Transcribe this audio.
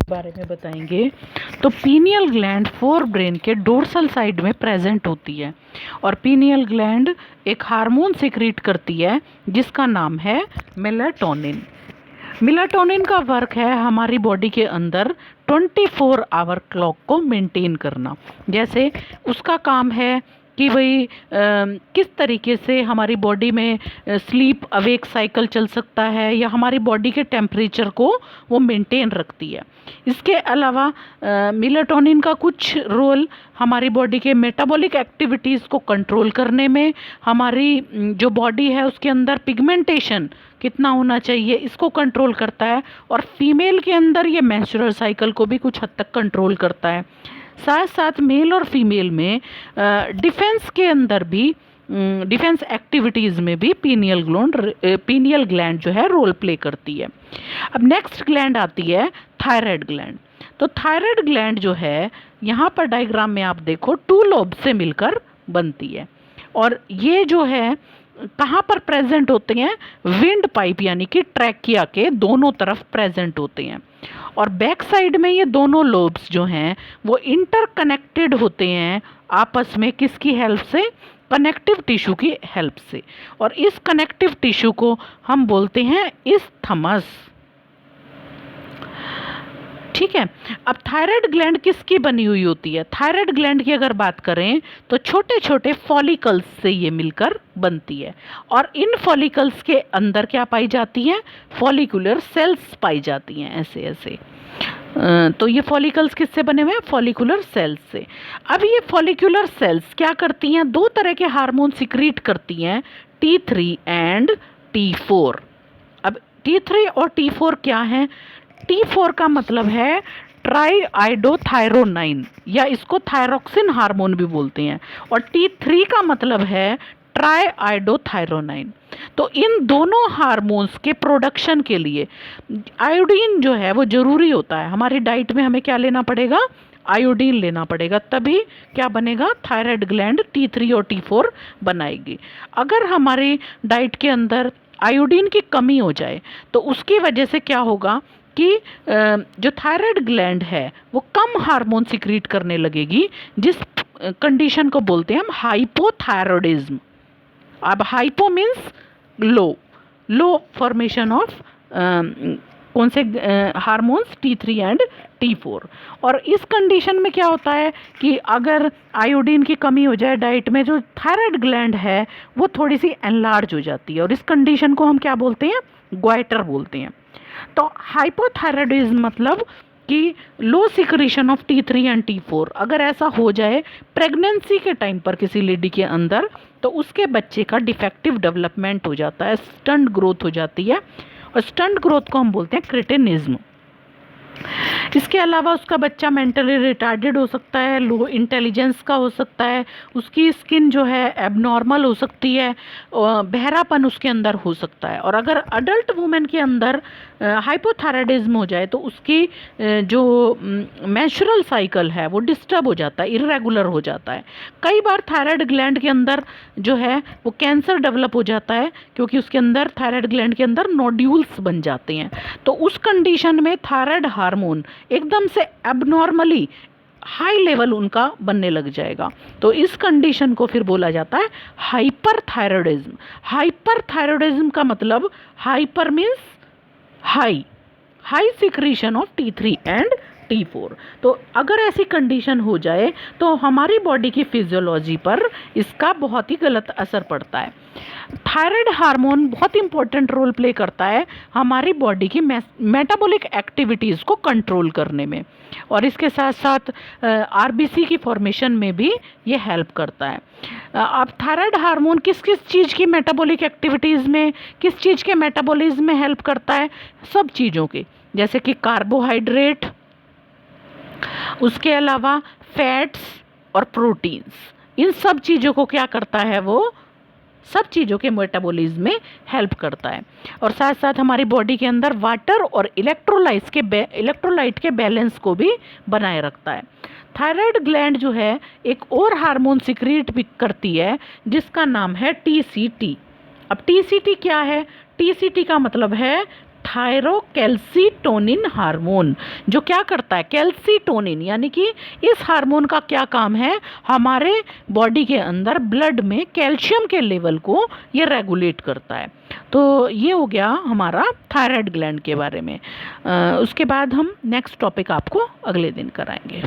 बारे में बताएंगे। तो पीनियल ग्लैंड फोर ब्रेन के डोर्सल साइड में प्रेजेंट होती है और पीनियल ग्लैंड एक हार्मोन सिक्रीट करती है जिसका नाम है मेलाटोनिन। मेलाटोनिन का वर्क है हमारी बॉडी के अंदर 24 आवर क्लॉक को मेंटेन करना। जैसे उसका काम है कि भाई किस तरीके से हमारी बॉडी में स्लीप अवेक साइकिल चल सकता है या हमारी बॉडी के टेम्परेचर को वो मेंटेन रखती है। इसके अलावा मेलाटोनिन का कुछ रोल हमारी बॉडी के मेटाबॉलिक एक्टिविटीज़ को कंट्रोल करने में, हमारी जो बॉडी है उसके अंदर पिगमेंटेशन कितना होना चाहिए इसको कंट्रोल करता है, और फीमेल के अंदर ये मेंस्ट्रुअल साइकिल को भी कुछ हद तक कंट्रोल करता है। साथ साथ मेल और फीमेल में डिफेंस के अंदर भी, डिफेंस एक्टिविटीज़ में भी पीनियल ग्लैंड जो है रोल प्ले करती है। अब नेक्स्ट ग्लैंड आती है थायराइड ग्लैंड। तो थायराइड ग्लैंड जो है यहाँ पर डायग्राम में आप देखो 2 लोब से मिलकर बनती है, और ये जो है कहाँ पर प्रेजेंट होते हैं, विंड पाइप यानी कि ट्रैकिया के दोनों तरफ प्रेजेंट होते हैं। और बैक साइड में ये दोनों लोब्स जो हैं वो इंटरकनेक्टेड होते हैं आपस में, किसकी हेल्प से, कनेक्टिव टिश्यू की हेल्प से, और इस कनेक्टिव टिश्यू को हम बोलते हैं इस्थमस। ठीक है। अब थायराइड ग्लैंड किसकी बनी हुई होती है? थायराइड ग्लैंड की अगर बात करें तो छोटे छोटे फॉलिकल्स से ये मिलकर बनती है, और इन फॉलिकल्स के अंदर क्या पाई जाती हैं, फॉलिकुलर सेल्स पाई जाती हैं ऐसे ऐसे। तो ये फॉलिकल्स किससे बने हुए हैं, फॉलिकुलर सेल्स से। अब ये फॉलिकुलर सेल्स क्या करती हैं, 2 तरह के हार्मोन सिक्रीट करती हैं, T3 एंड T4। अब T3 और T4 क्या हैं? T4 का मतलब है ट्राई आइडोथायरोनाइन, या इसको थायरोक्सिन हार्मोन भी बोलते हैं, और T3 का मतलब है ट्राई आइडोथायरोनाइन। तो इन दोनों हार्मोन्स के प्रोडक्शन के लिए आयोडीन जो है वो ज़रूरी होता है। हमारी डाइट में हमें क्या लेना पड़ेगा, आयोडीन लेना पड़ेगा, तभी क्या बनेगा, थायराइड ग्लैंड T3 और T4 बनाएगी। अगर हमारी डाइट के अंदर आयोडीन की कमी हो जाए तो उसकी वजह से क्या होगा कि जो थायराइड ग्लैंड है वो कम हार्मोन सिक्रीट करने लगेगी, जिस कंडीशन को बोलते हैं हम हाइपोथायरॉयडिज्म। अब hypo means low formation of कौन से हार्मोन्स, T3 एंड T4। और इस कंडीशन में क्या होता है कि अगर आयोडीन की कमी हो जाए डाइट में, जो थायराइड ग्लैंड है वो थोड़ी सी एनलार्ज हो जाती है, और इस कंडीशन को हम क्या बोलते हैं, ग्वाइटर बोलते हैं। तो हाइपोथायरॉयडिज्म मतलब कि लो secretion of T3 and T4 अगर ऐसा हो जाए प्रेगनेंसी के टाइम पर किसी लेडी के अंदर, तो उसके बच्चे का डिफेक्टिव डेवलपमेंट हो जाता है, स्टंट ग्रोथ हो जाती है, और स्टंट ग्रोथ को हम बोलते हैं क्रिटिनिज्म। इसके अलावा उसका बच्चा मेंटली रिटार्डेड हो सकता है, लो इंटेलिजेंस का हो सकता है, उसकी स्किन जो है एबनॉर्मल हो सकती है, बहरापन उसके अंदर हो सकता है। और अगर अडल्ट वुमेन के अंदर हाइपोथायरॉयडिज्म हो जाए तो उसकी जो मेंस्ट्रुअल साइकिल है वो डिस्टर्ब हो जाता है, इर्रेगुलर हो जाता है। कई बार थायराइड ग्लैंड के अंदर जो है वो कैंसर डेवलप हो जाता है, क्योंकि उसके अंदर थायराइड ग्लैंड के अंदर नोड्यूल्स बन जाते हैं। तो उस कंडीशन में थायराइड हार्मोन एकदम से एबनॉर्मली हाई लेवल उनका बनने लग जाएगा। तो इस कंडीशन को फिर बोला जाता है हाइपरथायरॉयडिज्म। हाइपरथायरॉयडिज्म का मतलब hyper means high secretion of T3 and T4। तो अगर ऐसी कंडीशन हो जाए तो हमारी बॉडी की फिजियोलॉजी पर इसका बहुत ही गलत असर पड़ता है। थायराइड हार्मोन बहुत इंपॉर्टेंट रोल प्ले करता है हमारी बॉडी की मेटाबॉलिक एक्टिविटीज़ को कंट्रोल करने में, और इसके साथ साथ RBC की फॉर्मेशन में भी ये हेल्प करता है। अब थायराइड हार्मोन किस किस चीज़ की मेटाबॉलिक एक्टिविटीज़ में, किस चीज़ के मेटाबॉलिज्म में हेल्प करता है, सब चीज़ों के, जैसे कि कार्बोहाइड्रेट, उसके अलावा फैट्स और प्रोटीन्स, इन सब चीज़ों को क्या करता है, वो सब चीज़ों के मेटाबॉलिज्म में हेल्प करता है। और साथ साथ हमारी बॉडी के अंदर वाटर और इलेक्ट्रोलाइट के बैलेंस को भी बनाए रखता है। थायराइड ग्लैंड जो है एक और हार्मोन सिक्रीट भी करती है जिसका नाम है TCT। अब TCT क्या है? TCT का मतलब है थायरोकैल्सीटोनिन हार्मोन, जो क्या करता है, कैल्सीटोनिन यानी कि इस हार्मोन का क्या काम है, हमारे बॉडी के अंदर ब्लड में कैल्शियम के लेवल को ये रेगुलेट करता है। तो ये हो गया हमारा थायराइड ग्लैंड के बारे में। उसके बाद हम नेक्स्ट टॉपिक आपको अगले दिन कराएंगे।